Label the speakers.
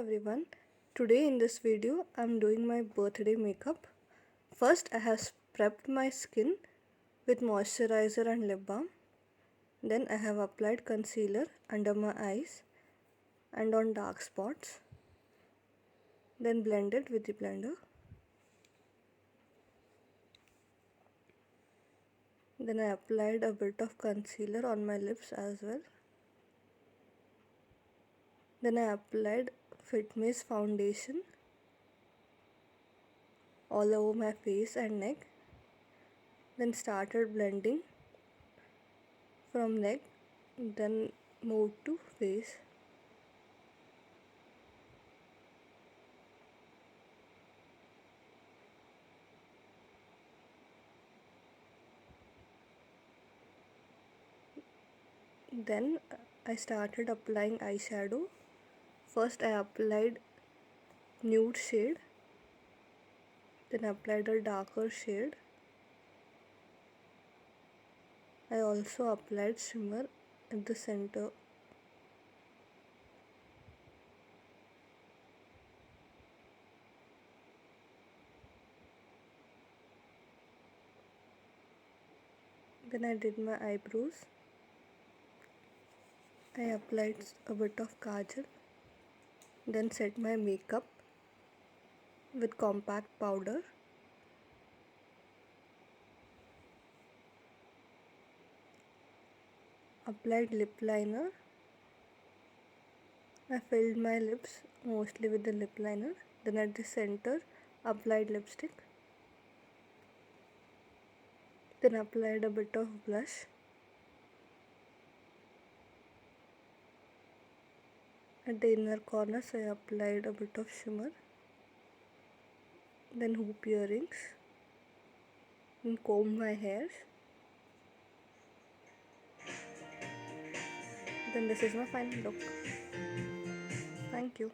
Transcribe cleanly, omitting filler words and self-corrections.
Speaker 1: everyone. Today in this video I'm doing my birthday makeup. First I have prepped my skin with moisturizer and lip balm. Then I have applied concealer under my eyes and on dark spots. Then blended with the blender. Then I applied a bit of concealer on my lips as well. Then I applied Fit Me's foundation all over my face and neck. Then started blending from neck, then moved to face. Then I started applying eyeshadow. First I applied nude shade, then applied a darker shade. I also applied shimmer at the center. Then I did my eyebrows. I applied a bit of kajal. Then set my makeup with compact powder. Applied lip liner. I filled my lips mostly with the lip liner. Then at the center applied lipstick. Then applied a bit of blush. At the inner corners I applied a bit of shimmer. Then hoop earrings. Then comb my hair. Then this is my final look. Thank you.